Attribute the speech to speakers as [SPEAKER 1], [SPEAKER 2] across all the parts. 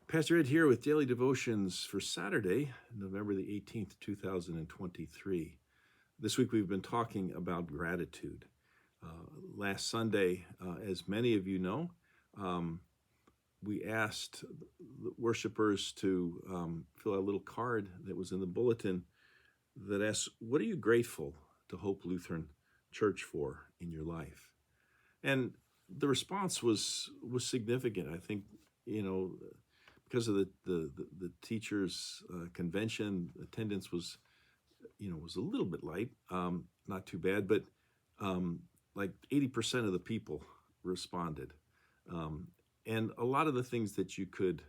[SPEAKER 1] Pastor Ed here with Daily Devotions for Saturday, November the 18th, 2023. This week we've been talking about gratitude. Last Sunday, as many of you know, we asked the worshipers to fill out a little card that was in the bulletin that asks, what are you grateful to Hope Lutheran Church for in your life? And the response was significant. I think, because of the teachers' convention, attendance was a little bit light, not too bad, but like 80% of the people responded, and a lot of the things that you could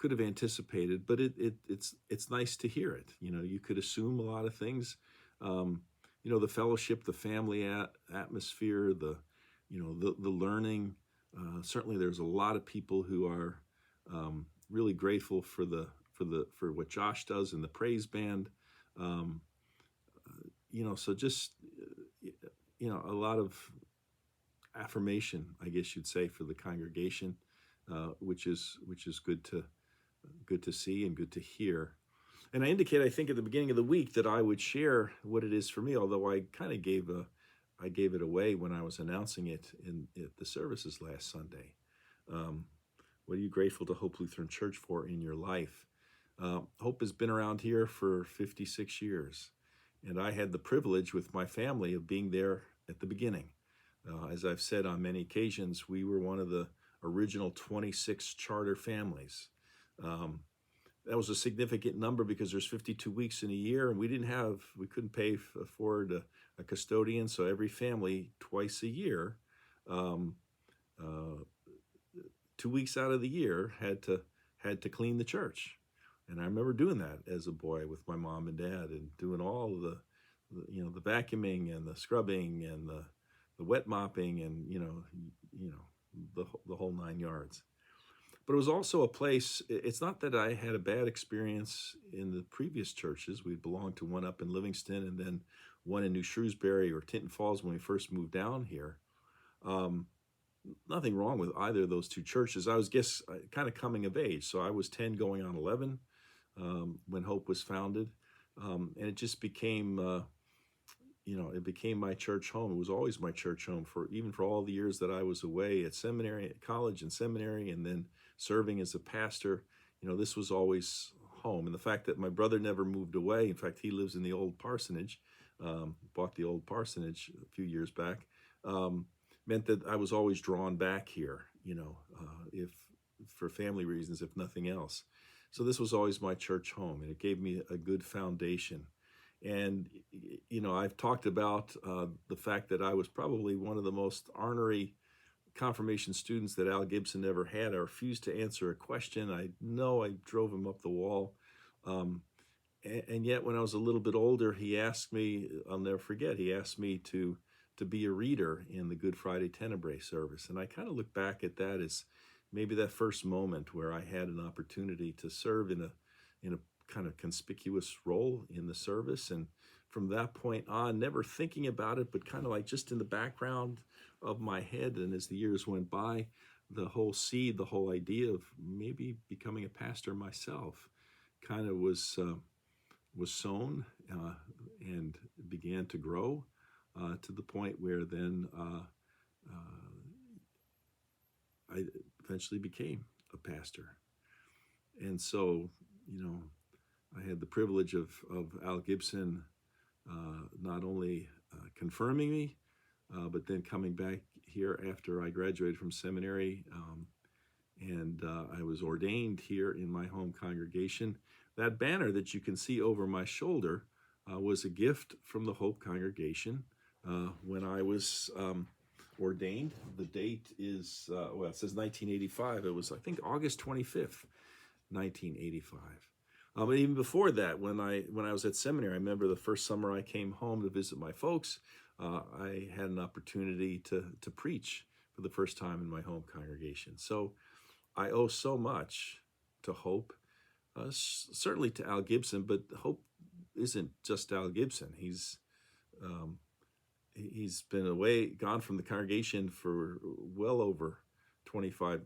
[SPEAKER 1] have anticipated, but it's nice to hear it. You could assume a lot of things, the fellowship, the family atmosphere, the learning. Certainly, there's a lot of people who are really grateful for what Josh does in the praise band. So just a lot of affirmation, I guess you'd say, for the congregation, which is good to see and good to hear. And I indicate, I think, at the beginning of the week that I would share what it is for me, although I kind of gave it away when I was announcing it at the services last Sunday. What are you grateful to Hope Lutheran Church for in your life? Hope has been around here for 56 years, and I had the privilege with my family of being there at the beginning. As I've said on many occasions, we were one of the original 26 charter families. That was a significant number because there's 52 weeks in a year, and we couldn't afford a custodian, so every family twice a year, 2 weeks out of the year, had to clean the church. And I remember doing that as a boy with my mom and dad, and doing all of the vacuuming and the scrubbing and the wet mopping and the whole 9 yards. But it was also a place. It's not that I had a bad experience in the previous churches. We belonged to one up in Livingston and then one in New Shrewsbury or Tinton Falls when we first moved down here. Nothing wrong with either of those two churches. I was kind of coming of age. So I was 10 going on 11 when Hope was founded. And it just became, it became my church home. It was always my church home even for all the years that I was away at college and seminary, and then serving as a pastor. This was always home. And the fact that my brother never moved away, in fact, he lives in the old parsonage, bought the old parsonage a few years back, meant that I was always drawn back here, if for family reasons, if nothing else. So this was always my church home, and it gave me a good foundation. And, I've talked about the fact that I was probably one of the most ornery confirmation students that Al Gibson ever had. I refused to answer a question. I know I drove him up the wall. And yet when I was a little bit older, he asked me, I'll never forget, he asked me to be a reader in the Good Friday Tenebrae service. And I kind of look back at that as maybe that first moment where I had an opportunity to serve in a kind of conspicuous role in the service. And from that point on, never thinking about it, but kind of like just in the background of my head. And as the years went by, the whole idea of maybe becoming a pastor myself kind of was sown and began to grow to the point where then I eventually became a pastor. And so, I had the privilege of Al Gibson not only confirming me, but then coming back here after I graduated from seminary, and I was ordained here in my home congregation. That banner that you can see over my shoulder was a gift from the Hope congregation when I was ordained. The date is, it says 1985. It was, I think, August 25th, 1985. But even before that, when I was at seminary, I remember the first summer I came home to visit my folks, I had an opportunity to preach for the first time in my home congregation. So I owe so much to Hope, certainly to Al Gibson, but Hope isn't just Al Gibson. He's been gone from the congregation for well over 25,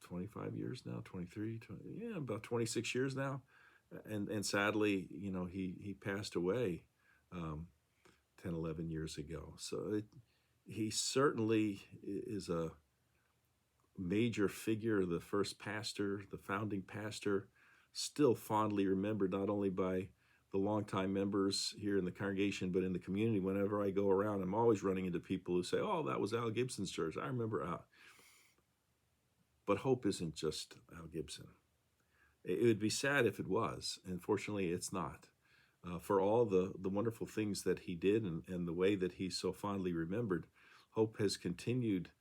[SPEAKER 1] 25 years now, 23, 20, yeah, about 26 years now. And sadly, he passed away um, 10, 11 years ago. So he certainly is a major figure, the first pastor, the founding pastor, still fondly remembered not only by the longtime members here in the congregation, but in the community. Whenever I go around, I'm always running into people who say, "Oh, that was Al Gibson's church. I remember Al." But Hope isn't just Al Gibson. It would be sad if it was. And fortunately, it's not. For all the wonderful things that he did and the way that he's so fondly remembered, Hope has continued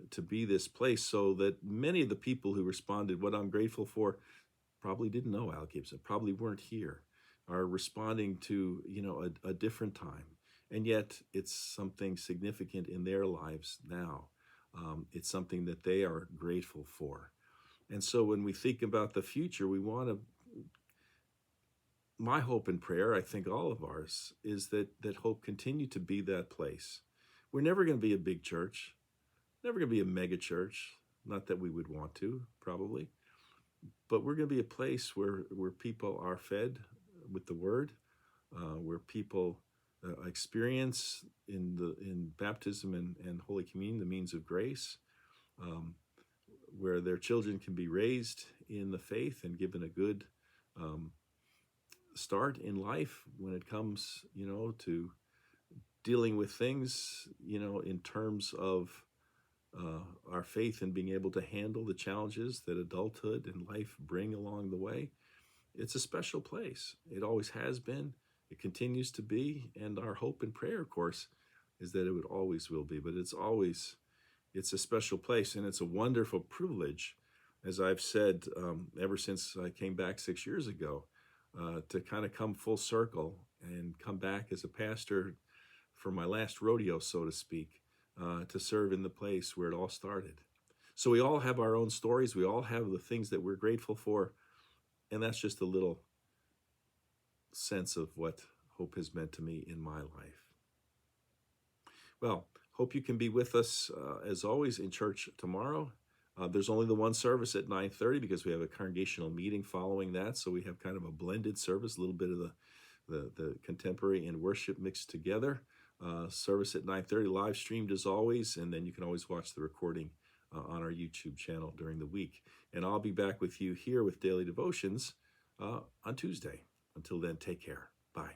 [SPEAKER 1] to be this place so that many of the people who responded, what I'm grateful for, probably didn't know Al Gibson, probably weren't here, are responding to, a different time. And yet it's something significant in their lives now. It's something that they are grateful for. And so when we think about the future, we want to, my hope and prayer, I think all of ours, is that Hope continue to be that place. We're never going to be a big church, never going to be a mega church, not that we would want to, probably, but we're going to be a place where people are fed with the word, where people experience in baptism and Holy Communion the means of grace, where their children can be raised in the faith and given a good start in life when it comes, to dealing with things, in terms of our faith and being able to handle the challenges that adulthood and life bring along the way. It's a special place. It always has been. It continues to be. And our hope and prayer, of course, is that it would always will be. But it's a special place, and it's a wonderful privilege, as I've said ever since I came back 6 years ago, to kind of come full circle and come back as a pastor for my last rodeo, so to speak, to serve in the place where it all started. So we all have our own stories. We all have the things that we're grateful for. And that's just a little sense of what Hope has meant to me in my life. Well, hope you can be with us, as always, in church tomorrow. There's only the one service at 9:30 because we have a congregational meeting following that. So we have kind of a blended service, a little bit of the contemporary and worship mixed together. Service at 9:30, live streamed as always, and then you can always watch the recording on our YouTube channel during the week. And I'll be back with you here with Daily Devotions on Tuesday. Until then, take care. Bye.